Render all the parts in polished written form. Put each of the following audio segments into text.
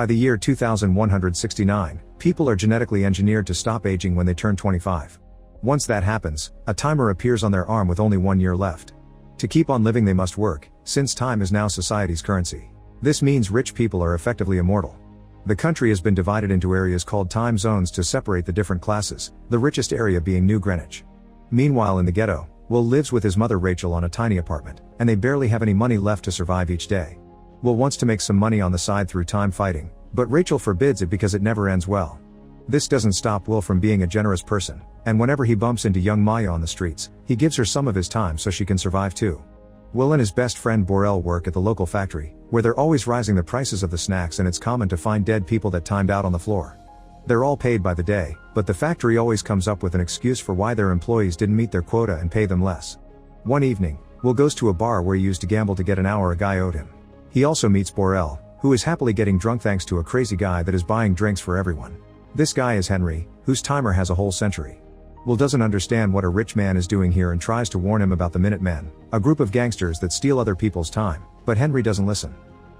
By the year 2169, people are genetically engineered to stop aging when they turn 25. Once that happens, a timer appears on their arm with only 1 year left. To keep on living they must work, since time is now society's currency. This means rich people are effectively immortal. The country has been divided into areas called time zones to separate the different classes, the richest area being New Greenwich. Meanwhile in the ghetto, Will lives with his mother Rachel on a tiny apartment, and they barely have any money left to survive each day. Will wants to make some money on the side through time fighting, but Rachel forbids it because it never ends well. This doesn't stop Will from being a generous person, and whenever he bumps into young Maya on the streets, he gives her some of his time so she can survive too. Will and his best friend Borel work at the local factory, where they're always rising the prices of the snacks and it's common to find dead people that timed out on the floor. They're all paid by the day, but the factory always comes up with an excuse for why their employees didn't meet their quota and pay them less. One evening, Will goes to a bar where he used to gamble to get an hour a guy owed him. He also meets Borel, who is happily getting drunk thanks to a crazy guy that is buying drinks for everyone. This guy is Henry, whose timer has a whole century. Will doesn't understand what a rich man is doing here and tries to warn him about the Minutemen, a group of gangsters that steal other people's time, but Henry doesn't listen.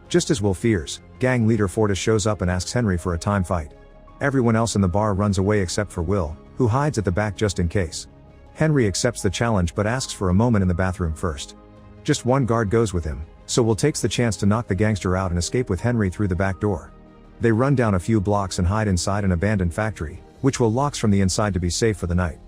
Just as Will fears, gang leader Fortis shows up and asks Henry for a time fight. Everyone else in the bar runs away except for Will, who hides at the back just in case. Henry accepts the challenge but asks for a moment in the bathroom first. Just one guard goes with him, so Will takes the chance to knock the gangster out and escape with Henry through the back door. They run down a few blocks and hide inside an abandoned factory, which Will locks from the inside to be safe for the night.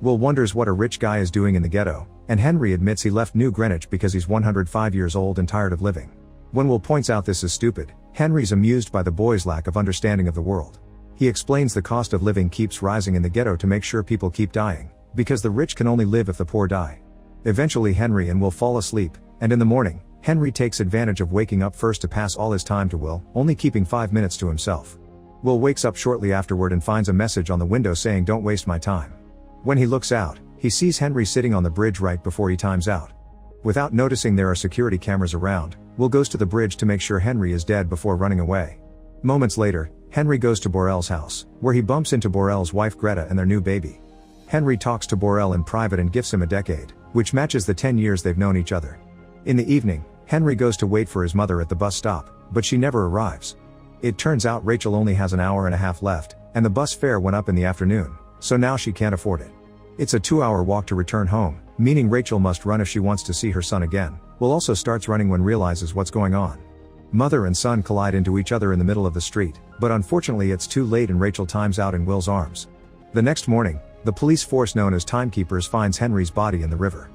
Will wonders what a rich guy is doing in the ghetto, and Henry admits he left New Greenwich because he's 105 years old and tired of living. When Will points out this is stupid, Henry's amused by the boy's lack of understanding of the world. He explains the cost of living keeps rising in the ghetto to make sure people keep dying, because the rich can only live if the poor die. Eventually Henry and Will fall asleep, and in the morning, Henry takes advantage of waking up first to pass all his time to Will, only keeping 5 minutes to himself. Will wakes up shortly afterward and finds a message on the window saying "Don't waste my time." When he looks out, he sees Henry sitting on the bridge right before he times out. Without noticing there are security cameras around, Will goes to the bridge to make sure Henry is dead before running away. Moments later, Henry goes to Borel's house, where he bumps into Borel's wife Greta and their new baby. Henry talks to Borel in private and gifts him a decade, which matches the 10 years they've known each other. In the evening, Henry goes to wait for his mother at the bus stop, but she never arrives. It turns out Rachel only has an hour and a half left, and the bus fare went up in the afternoon, so now she can't afford it. It's a 2-hour walk to return home, meaning Rachel must run if she wants to see her son again. Will also starts running when realizes what's going on. Mother and son collide into each other in the middle of the street, but unfortunately it's too late and Rachel times out in Will's arms. The next morning, the police force known as Timekeepers finds Henry's body in the river.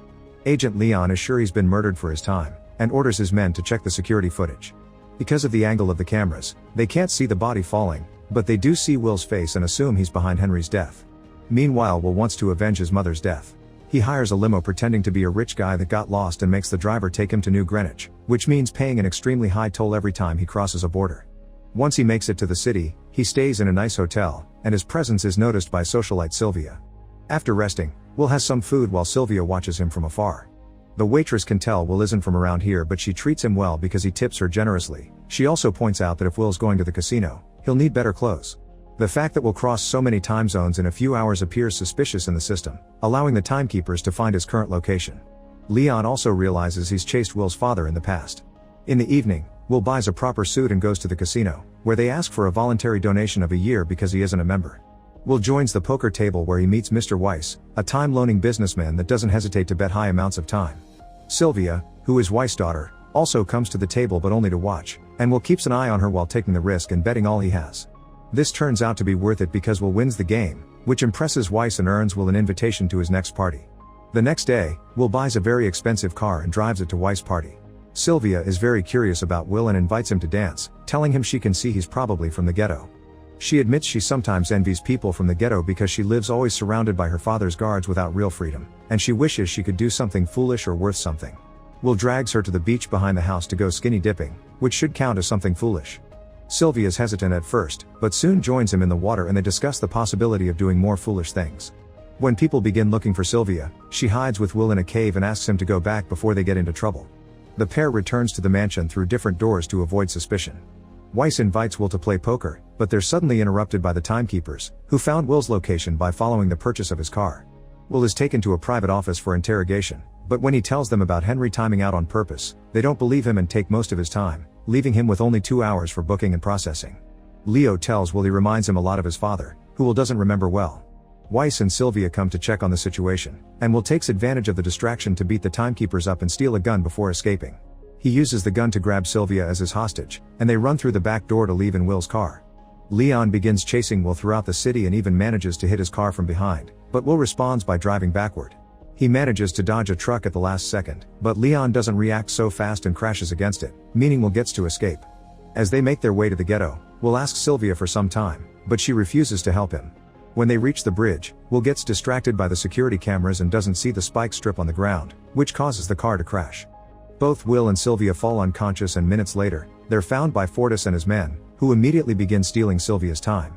Agent Leon is sure he's been murdered for his time, and orders his men to check the security footage. Because of the angle of the cameras, they can't see the body falling, but they do see Will's face and assume he's behind Henry's death. Meanwhile, Will wants to avenge his mother's death. He hires a limo pretending to be a rich guy that got lost and makes the driver take him to New Greenwich, which means paying an extremely high toll every time he crosses a border. Once he makes it to the city, he stays in a nice hotel, and his presence is noticed by socialite Sylvia. After resting, Will has some food while Sylvia watches him from afar. The waitress can tell Will isn't from around here, but she treats him well because he tips her generously. She also points out that if Will's going to the casino, he'll need better clothes. The fact that Will cross so many time zones in a few hours appears suspicious in the system, allowing the timekeepers to find his current location. Leon also realizes he's chased Will's father in the past. In the evening, Will buys a proper suit and goes to the casino, where they ask for a voluntary donation of a year because he isn't a member. Will joins the poker table where he meets Mr. Weiss, a time-loaning businessman that doesn't hesitate to bet high amounts of time. Sylvia, who is Weiss' daughter, also comes to the table but only to watch, and Will keeps an eye on her while taking the risk and betting all he has. This turns out to be worth it because Will wins the game, which impresses Weiss and earns Will an invitation to his next party. The next day, Will buys a very expensive car and drives it to Weiss' party. Sylvia is very curious about Will and invites him to dance, telling him she can see he's probably from the ghetto. She admits she sometimes envies people from the ghetto because she lives always surrounded by her father's guards without real freedom, and she wishes she could do something foolish or worth something. Will drags her to the beach behind the house to go skinny dipping, which should count as something foolish. Sylvia is hesitant at first, but soon joins him in the water and they discuss the possibility of doing more foolish things. When people begin looking for Sylvia, she hides with Will in a cave and asks him to go back before they get into trouble. The pair returns to the mansion through different doors to avoid suspicion. Weiss invites Will to play poker, but they're suddenly interrupted by the timekeepers, who found Will's location by following the purchase of his car. Will is taken to a private office for interrogation, but when he tells them about Henry timing out on purpose, they don't believe him and take most of his time, leaving him with only 2 hours for booking and processing. Leo tells Will he reminds him a lot of his father, who Will doesn't remember well. Weiss and Sylvia come to check on the situation, and Will takes advantage of the distraction to beat the timekeepers up and steal a gun before escaping. He uses the gun to grab Sylvia as his hostage, and they run through the back door to leave in Will's car. Leon begins chasing Will throughout the city and even manages to hit his car from behind, but Will responds by driving backward. He manages to dodge a truck at the last second, but Leon doesn't react so fast and crashes against it, meaning Will gets to escape. As they make their way to the ghetto, Will asks Sylvia for some time, but she refuses to help him. When they reach the bridge, Will gets distracted by the security cameras and doesn't see the spike strip on the ground, which causes the car to crash. Both Will and Sylvia fall unconscious, and minutes later, they're found by Fortis and his men, who immediately begin stealing Sylvia's time.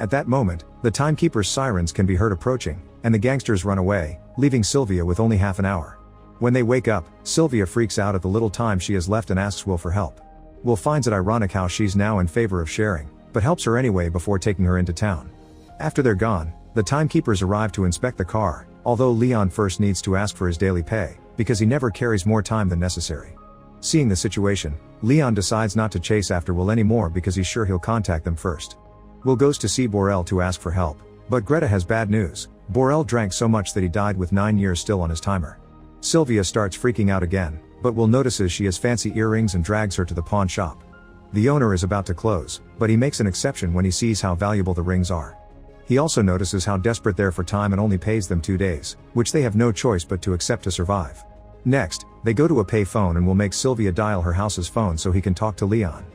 At that moment, the timekeeper's sirens can be heard approaching, and the gangsters run away, leaving Sylvia with only half an hour. When they wake up, Sylvia freaks out at the little time she has left and asks Will for help. Will finds it ironic how she's now in favor of sharing, but helps her anyway before taking her into town. After they're gone, the timekeepers arrive to inspect the car, although Leon first needs to ask for his daily pay, because he never carries more time than necessary. Seeing the situation, Leon decides not to chase after Will anymore because he's sure he'll contact them first. Will goes to see Borel to ask for help, but Greta has bad news. Borel drank so much that he died with 9 years still on his timer. Sylvia starts freaking out again, but Will notices she has fancy earrings and drags her to the pawn shop. The owner is about to close, but he makes an exception when he sees how valuable the rings are. He also notices how desperate they're for time and only pays them 2 days, which they have no choice but to accept to survive. Next, they go to a pay phone and Will make Sylvia dial her house's phone so he can talk to Leon.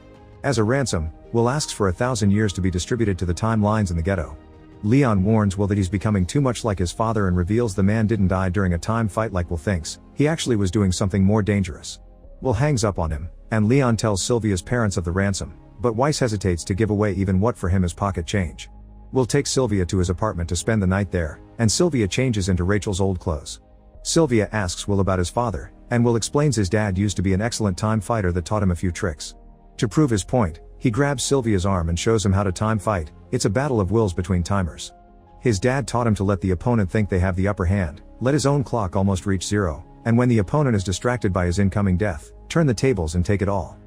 As a ransom, Will asks for 1,000 years to be distributed to the timelines in the ghetto. Leon warns Will that he's becoming too much like his father and reveals the man didn't die during a time fight like Will thinks. He actually was doing something more dangerous. Will hangs up on him, and Leon tells Sylvia's parents of the ransom, but Weiss hesitates to give away even what for him is pocket change. Will takes Sylvia to his apartment to spend the night there, and Sylvia changes into Rachel's old clothes. Sylvia asks Will about his father, and Will explains his dad used to be an excellent time fighter that taught him a few tricks. To prove his point, he grabs Sylvia's arm and shows him how to time fight. It's a battle of wills between timers. His dad taught him to let the opponent think they have the upper hand, let his own clock almost reach zero, and when the opponent is distracted by his incoming death, turn the tables and take it all.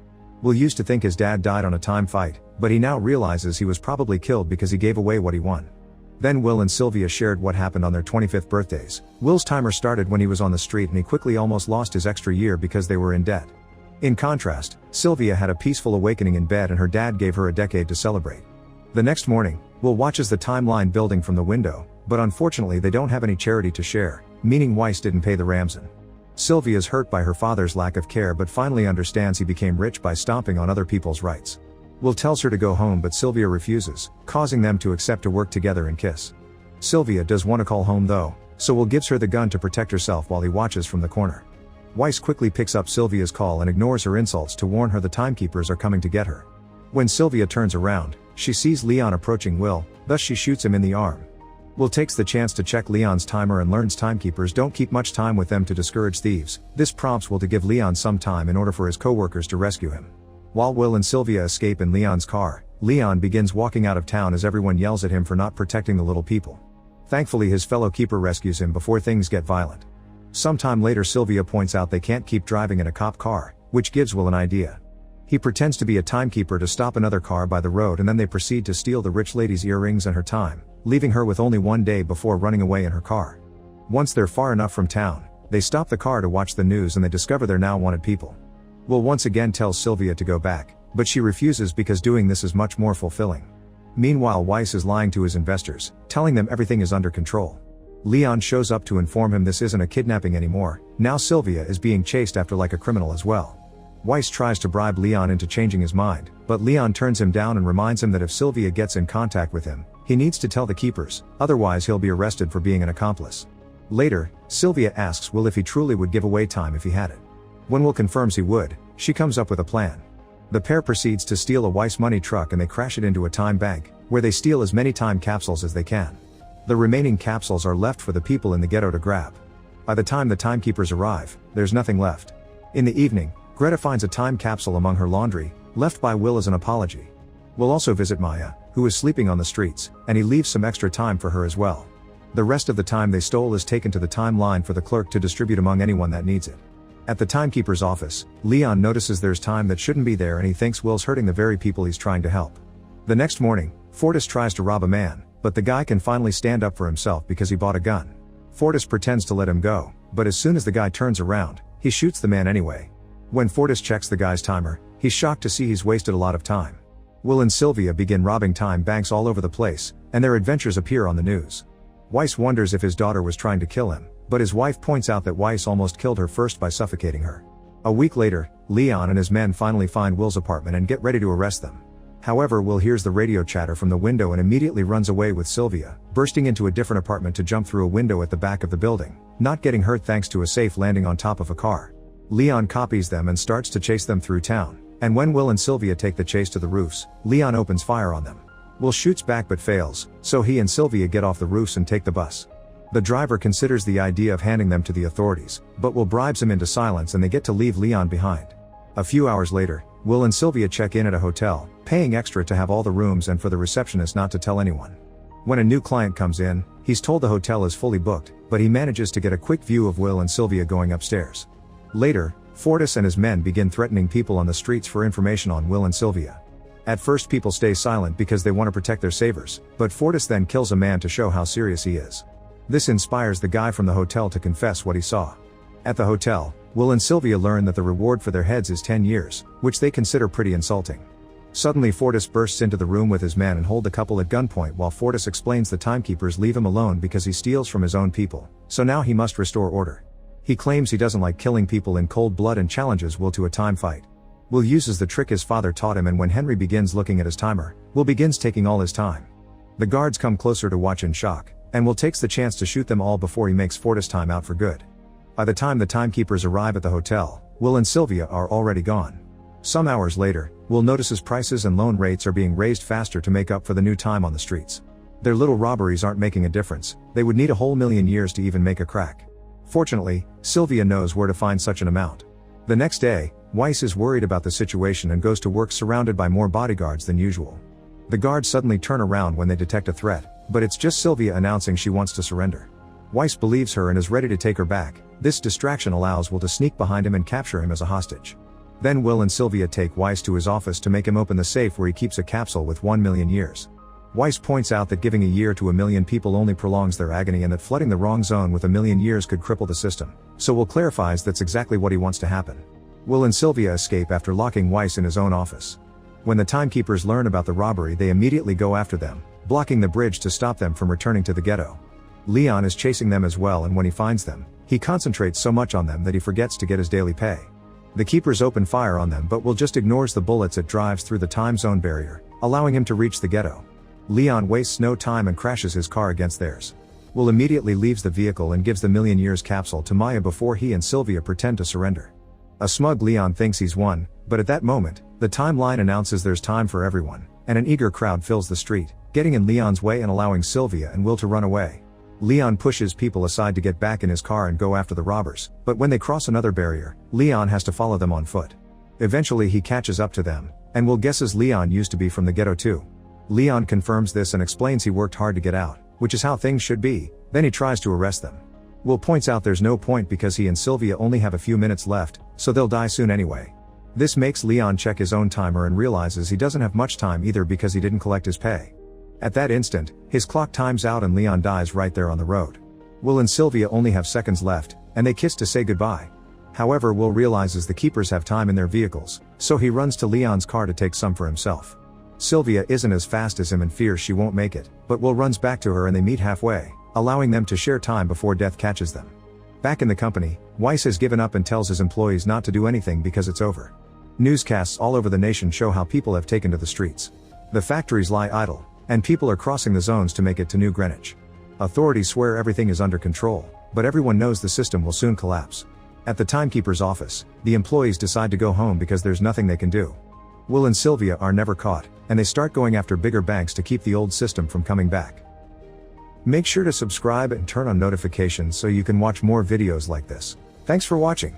Will used to think his dad died on a time fight, but he now realizes he was probably killed because he gave away what he won. Then Will and Sylvia shared what happened on their 25th birthdays. Will's timer started when he was on the street and he quickly almost lost his extra year because they were in debt. In contrast, Sylvia had a peaceful awakening in bed and her dad gave her a decade to celebrate. The next morning, Will watches the timeline building from the window, but unfortunately they don't have any charity to share, meaning Weiss didn't pay the ransom. Sylvia's hurt by her father's lack of care but finally understands he became rich by stomping on other people's rights. Will tells her to go home but Sylvia refuses, causing them to accept to work together and kiss. Sylvia does want to call home though, so Will gives her the gun to protect herself while he watches from the corner. Weiss quickly picks up Sylvia's call and ignores her insults to warn her the timekeepers are coming to get her. When Sylvia turns around, she sees Leon approaching Will, thus she shoots him in the arm. Will takes the chance to check Leon's timer and learns timekeepers don't keep much time with them to discourage thieves. This prompts Will to give Leon some time in order for his co-workers to rescue him. While Will and Sylvia escape in Leon's car, Leon begins walking out of town as everyone yells at him for not protecting the little people. Thankfully his fellow keeper rescues him before things get violent. Sometime later Sylvia points out they can't keep driving in a cop car, which gives Will an idea. He pretends to be a timekeeper to stop another car by the road and then they proceed to steal the rich lady's earrings and her time, leaving her with only 1 day before running away in her car. Once they're far enough from town, they stop the car to watch the news and they discover they're now wanted people. Will once again tells Sylvia to go back, but she refuses because doing this is much more fulfilling. Meanwhile Weiss is lying to his investors, telling them everything is under control. Leon shows up to inform him this isn't a kidnapping anymore, now Sylvia is being chased after like a criminal as well. Weiss tries to bribe Leon into changing his mind, but Leon turns him down and reminds him that if Sylvia gets in contact with him, he needs to tell the keepers, otherwise he'll be arrested for being an accomplice. Later, Sylvia asks Will if he truly would give away time if he had it. When Will confirms he would, she comes up with a plan. The pair proceeds to steal a Weiss money truck and they crash it into a time bank, where they steal as many time capsules as they can. The remaining capsules are left for the people in the ghetto to grab. By the time the timekeepers arrive, there's nothing left. In the evening, Greta finds a time capsule among her laundry, left by Will as an apology. Will also visit Maya, who is sleeping on the streets, and he leaves some extra time for her as well. The rest of the time they stole is taken to the timeline for the clerk to distribute among anyone that needs it. At the timekeeper's office, Leon notices there's time that shouldn't be there and he thinks Will's hurting the very people he's trying to help. The next morning, Fortis tries to rob a man, but the guy can finally stand up for himself because he bought a gun. Fortis pretends to let him go, but as soon as the guy turns around, he shoots the man anyway. When Fortis checks the guy's timer, he's shocked to see he's wasted a lot of time. Will and Sylvia begin robbing time banks all over the place, and their adventures appear on the news. Weiss wonders if his daughter was trying to kill him, but his wife points out that Weiss almost killed her first by suffocating her. A week later, Leon and his men finally find Will's apartment and get ready to arrest them. However, Will hears the radio chatter from the window and immediately runs away with Sylvia, bursting into a different apartment to jump through a window at the back of the building, not getting hurt thanks to a safe landing on top of a car. Leon copies them and starts to chase them through town, and when Will and Sylvia take the chase to the roofs, Leon opens fire on them. Will shoots back but fails, so he and Sylvia get off the roofs and take the bus. The driver considers the idea of handing them to the authorities, but Will bribes him into silence and they get to leave Leon behind. A few hours later, Will and Sylvia check in at a hotel, paying extra to have all the rooms and for the receptionist not to tell anyone. When a new client comes in, he's told the hotel is fully booked, but he manages to get a quick view of Will and Sylvia going upstairs. Later, Fortis and his men begin threatening people on the streets for information on Will and Sylvia. At first people stay silent because they want to protect their savers, but Fortis then kills a man to show how serious he is. This inspires the guy from the hotel to confess what he saw. At the hotel, Will and Sylvia learn that the reward for their heads is 10 years, which they consider pretty insulting. Suddenly Fortis bursts into the room with his men and hold the couple at gunpoint while Fortis explains the timekeepers leave him alone because he steals from his own people, so now he must restore order. He claims he doesn't like killing people in cold blood and challenges Will to a time fight. Will uses the trick his father taught him, and when Henry begins looking at his timer, Will begins taking all his time. The guards come closer to watch in shock, and Will takes the chance to shoot them all before he makes Fortis time out for good. By the time the timekeepers arrive at the hotel, Will and Sylvia are already gone. Some hours later, Will notices prices and loan rates are being raised faster to make up for the new time on the streets. Their little robberies aren't making a difference, they would need a whole million years to even make a crack. Fortunately, Sylvia knows where to find such an amount. The next day, Weiss is worried about the situation and goes to work surrounded by more bodyguards than usual. The guards suddenly turn around when they detect a threat, but it's just Sylvia announcing she wants to surrender. Weiss believes her and is ready to take her back. This distraction allows Will to sneak behind him and capture him as a hostage. Then Will and Sylvia take Weiss to his office to make him open the safe where he keeps a capsule with 1 million years. Weiss points out that giving a year to 1 million people only prolongs their agony and that flooding the wrong zone with 1 million years could cripple the system, so Will clarifies that's exactly what he wants to happen. Will and Sylvia escape after locking Weiss in his own office. When the timekeepers learn about the robbery, they immediately go after them, blocking the bridge to stop them from returning to the ghetto. Leon is chasing them as well, and when he finds them, he concentrates so much on them that he forgets to get his daily pay. The keepers open fire on them, but Will just ignores the bullets and drives through the time zone barrier, allowing him to reach the ghetto. Leon wastes no time and crashes his car against theirs. Will immediately leaves the vehicle and gives the million years capsule to Maya before he and Sylvia pretend to surrender. A smug Leon thinks he's won, but at that moment, the timeline announces there's time for everyone, and an eager crowd fills the street, getting in Leon's way and allowing Sylvia and Will to run away. Leon pushes people aside to get back in his car and go after the robbers, but when they cross another barrier, Leon has to follow them on foot. Eventually he catches up to them, and Will guesses Leon used to be from the ghetto too. Leon confirms this and explains he worked hard to get out, which is how things should be, then he tries to arrest them. Will points out there's no point because he and Sylvia only have a few minutes left, so they'll die soon anyway. This makes Leon check his own timer and realizes he doesn't have much time either because he didn't collect his pay. At that instant, his clock times out and Leon dies right there on the road. Will and Sylvia only have seconds left, and they kiss to say goodbye. However, Will realizes the keepers have time in their vehicles, so he runs to Leon's car to take some for himself. Sylvia isn't as fast as him and fears she won't make it, but Will runs back to her and they meet halfway, allowing them to share time before death catches them. Back in the company, Weiss has given up and tells his employees not to do anything because it's over. Newscasts all over the nation show how people have taken to the streets. The factories lie idle, and people are crossing the zones to make it to New Greenwich. Authorities swear everything is under control, but everyone knows the system will soon collapse. At the timekeeper's office, the employees decide to go home because there's nothing they can do. Will and Sylvia are never caught, and they start going after bigger banks to keep the old system from coming back. Make sure to subscribe and turn on notifications so you can watch more videos like this. Thanks for watching.